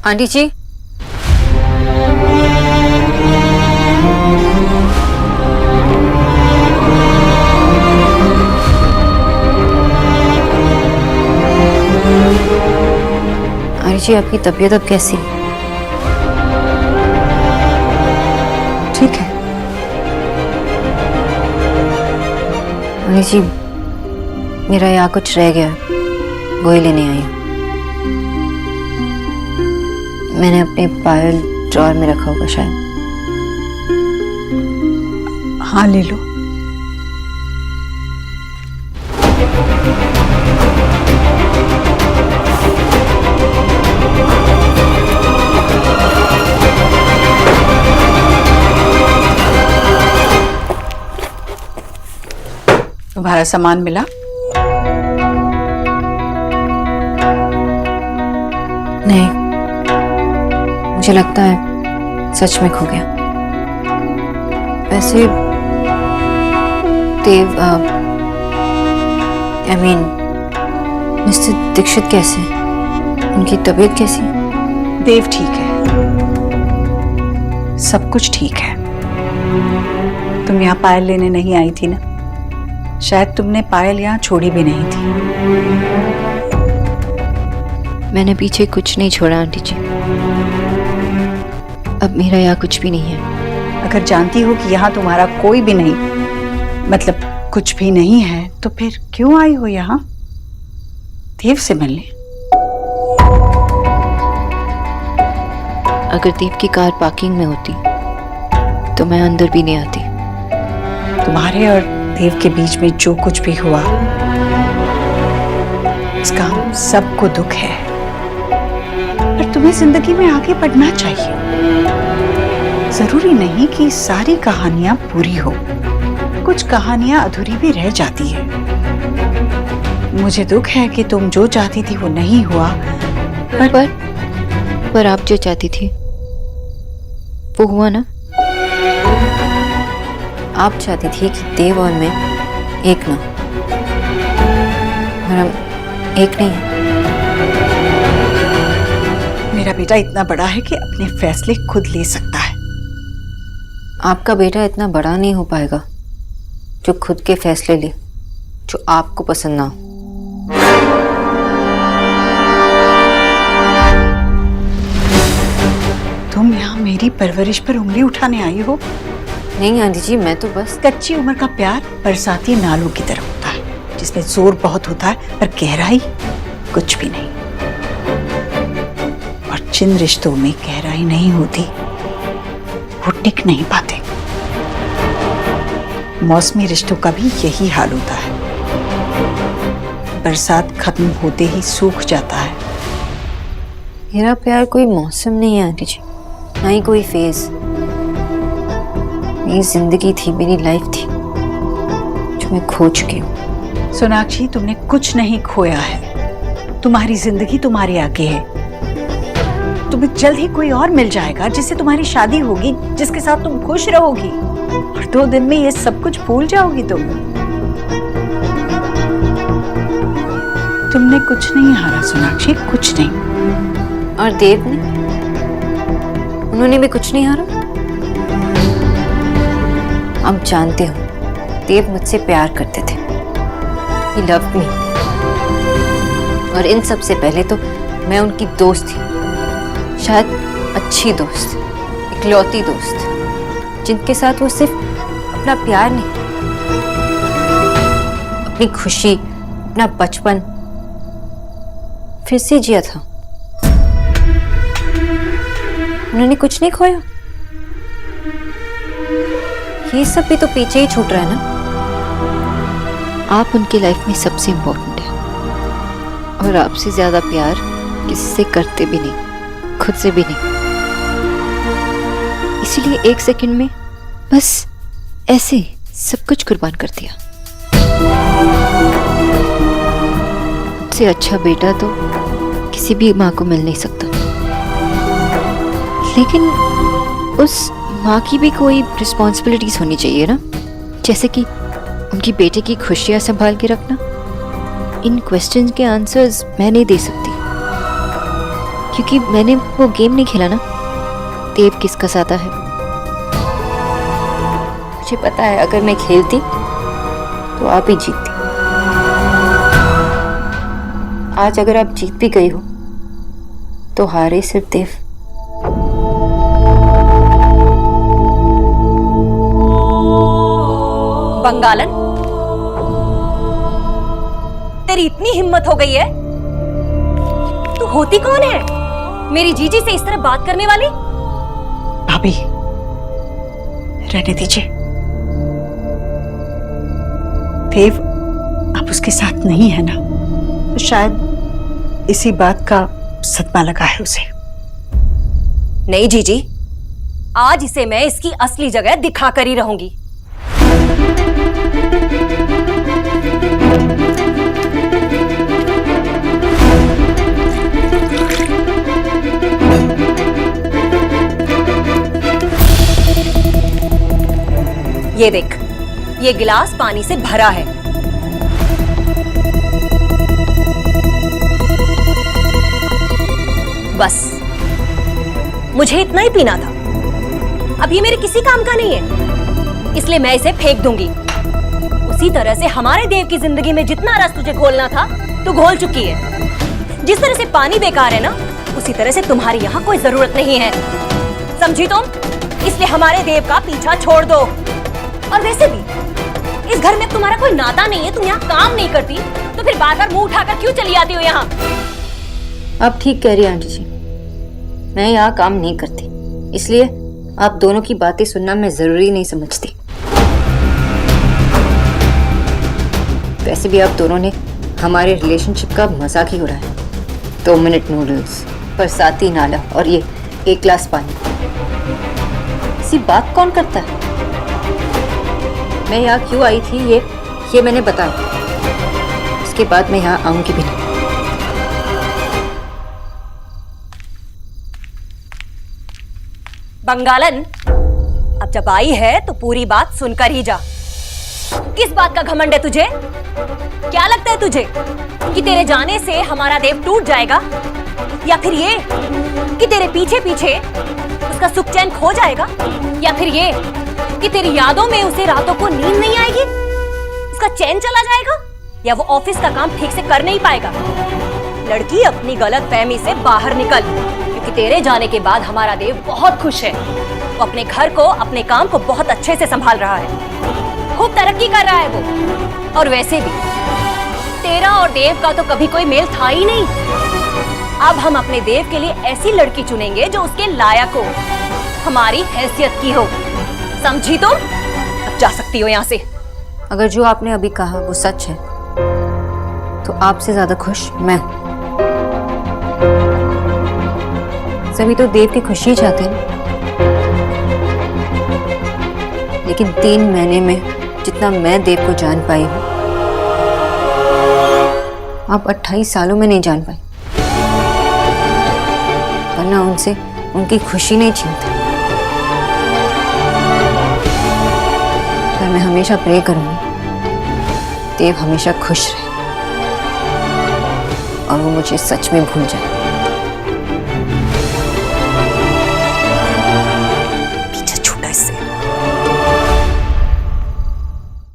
Aunty जी, aunty जी आपकी तबीयत अब कैसी? ठीक है। आंटी जी, मेरा यहाँ कुछ रह गया, वो ही लेने आई हूँ। मैंने अपने पायल ड्रॉअर में रखा होगा शायद। हाँ ले लो। तुम्हारा सामान मिला? नहीं, मुझे लगता है सच में खो गया। वैसे देव, मिस्टर दीक्षित कैसे हैं? उनकी तबीयत कैसी है? देव ठीक है, सब कुछ ठीक है। तुम यहाँ पायल लेने नहीं आई थी ना? शायद तुमने पायल यहाँ छोड़ी भी नहीं थी। मैंने पीछे कुछ नहीं छोड़ा आंटी जी। अब मेरा यहाँ कुछ भी नहीं है। अगर जानती हो कि यहाँ तुम्हारा कोई भी नहीं, मतलब कुछ भी नहीं है, तो फिर क्यों आई हो यहाँ देव से मिलने? अगर देव की कार पार्किंग में होती तो मैं अंदर भी नहीं आती। तुम्हारे और देव के बीच में जो कुछ भी हुआ, इसका हम सबको दुख है, पर तुम्हें जिंदगी में आगे बढ़ना चाहिए। जरूरी नहीं कि सारी कहानियां पूरी हो, कुछ कहानियां अधूरी भी रह जाती है। मुझे दुख है कि तुम जो चाहती थी वो नहीं हुआ, पर आप जो चाहती थी वो हुआ ना। आप चाहती थी कि देव और मैं एक ना, और हम एक नहीं हैं। मेरा बेटा इतना बड़ा है कि अपने फैसले खुद ले सकता है। आपका बेटा इतना बड़ा नहीं हो पाएगा जो खुद के फैसले ले, जो आपको पसंद ना हो। तुम यहाँ मेरी परवरिश पर उंगली उठाने आई हो? नहीं आंटी जी, मैं तो बस कच्ची उम्र का प्यार बरसाती नालों की तरह होता है, जिसमें जोर बहुत होता है पर गहराई कुछ भी नहीं। और जिन रिश्तों में गहराई नहीं होती वो टिक नहीं पाते। मौसमी रिश्तों का भी यही हाल होता है, बरसात खत्म होते ही सूख जाता है। मेरा प्यार कोई मौसम नहीं है आंटी जी, ना ही कोई फेज। मेरी जिंदगी थी, मेरी लाइफ थी, जो मैं खो चुकी हूँ। सोनाक्षी, तुमने कुछ नहीं खोया है। तुम्हारी जिंदगी तुम्हारे आगे है। तुम्हें जल्द ही कोई और मिल जाएगा जिससे तुम्हारी शादी होगी, जिसके साथ तुम खुश रहोगी, और 2 दिन में ये सब कुछ भूल जाओगी तुमने कुछ नहीं हारा सोनाक्षी, कुछ नहीं। और देव ने, उन्होंने भी कुछ नहीं हारा। आप जानते हो, देव मुझसे प्यार करते थे। He loved me। और इन सब से पहले तो मैं उनकी दोस्त थी, शायद अच्छी दोस्त, इकलौती दोस्त, जिनके साथ वो सिर्फ अपना प्यार नहीं, अपनी खुशी, अपना बचपन फिर से जिया था। उन्होंने कुछ नहीं खोया। ये सब भी तो पीछे ही छूट रहा है ना। आप उनकी लाइफ में सबसे इम्पोर्टेंट है, और आपसे ज्यादा प्यार किसी से करते भी नहीं, खुद से भी नहीं। इसीलिए 1 सेकंड में बस ऐसे सब कुछ कुर्बान कर दिया। उससे अच्छा बेटा तो किसी भी माँ को मिल नहीं सकता। लेकिन उस माँ की भी कोई रिस्पॉन्सिबिलिटीज होनी चाहिए ना, जैसे कि उनकी बेटे की खुशियां संभाल के रखना, इन क्वेश्चंस के आंसर्स मैं नहीं दे सकती, क्योंकि मैंने वो गेम नहीं खेला ना, देव किसका साता है। मुझे पता है अगर मैं खेलती तो आप ही जीतती। आज अगर आप जीत भी गई हो तो हारे सिर्फ देव। बंगालन, तेरी इतनी हिम्मत हो गई है? तू होती कौन है मेरी जीजी से इस तरह बात करने वाली? भाभी, रहने दीजिए। देव अब उसके साथ नहीं है ना, तो शायद इसी बात का सदमा लगा है उसे। नहीं जीजी, आज इसे मैं इसकी असली जगह दिखा कर ही रहूंगी। ये देख, ये गिलास पानी से भरा है। बस मुझे इतना ही पीना था। अब ये मेरे किसी काम का नहीं है, इसलिए मैं इसे फेंक दूंगी। उसी तरह से हमारे देव की जिंदगी में जितना रस तुझे घोलना था तू घोल चुकी है। जिस तरह से पानी बेकार है ना, उसी तरह से तुम्हारी यहाँ कोई जरूरत नहीं है, समझी तुम? इसलिए हमारे देव का पीछा छोड़ दो। और वैसे भी इस घर में तुम्हारा कोई नाता नहीं है, तुम यहाँ काम नहीं करती तो फिर बार बार मुंह उठाकर क्यों चली आती हो यहाँ? आप ठीक कह रही हैं आंटी जी, मैं यहाँ काम नहीं करती, इसलिए आप दोनों की बातें सुनना मैं जरूरी नहीं समझती। वैसे भी आप दोनों ने हमारे रिलेशनशिप का मजाक ही उड़ाया। 2 मिनट नूडल्स, बरसाती नाला और ये 1 गिलास पानी, इसी बात कौन करता है? मैं यहाँ क्यों आई थी ये मैंने बताया, इसके बाद मैं यहाँ आऊंगी भी नहीं। बंगालन, अब जब आई है तो पूरी बात सुनकर ही जा। किस बात का घमंड है तुझे? क्या लगता है तुझे कि तेरे जाने से हमारा देव टूट जाएगा, या फिर ये कि तेरे पीछे पीछे उसका सुख चैन खो जाएगा, या फिर ये कि तेरी यादों में उसे रातों को नींद नहीं आएगी, उसका चैन चला जाएगा, या वो ऑफिस का काम ठीक से कर नहीं पाएगा? लड़की, अपनी गलत फहमी से बाहर निकल, क्योंकि तेरे जाने के बाद हमारा देव बहुत खुश है। वो अपने घर को, अपने काम को बहुत अच्छे से संभाल रहा है, खूब तरक्की कर रहा है वो। और वैसे भी तेरा और देव का तो कभी कोई मेल था ही नहीं। अब हम अपने देव के लिए ऐसी लड़की चुनेंगे जो उसके लायक हो, हमारी हैसियत की हो, समझी तुम? अब जा सकती हो यहाँ से। अगर जो आपने अभी कहा वो सच है तो आपसे ज्यादा खुश मैं हूं। सभी तो देव की खुशी चाहते हैं, लेकिन 3 महीने में जितना मैं देव को जान पाई हूं, आप 28 सालों में नहीं जान पाए, वरना उनसे उनकी खुशी नहीं छीनते। पर मैं हमेशा प्रे करूंगी देव हमेशा खुश रहे और वो मुझे सच में भूल जाए।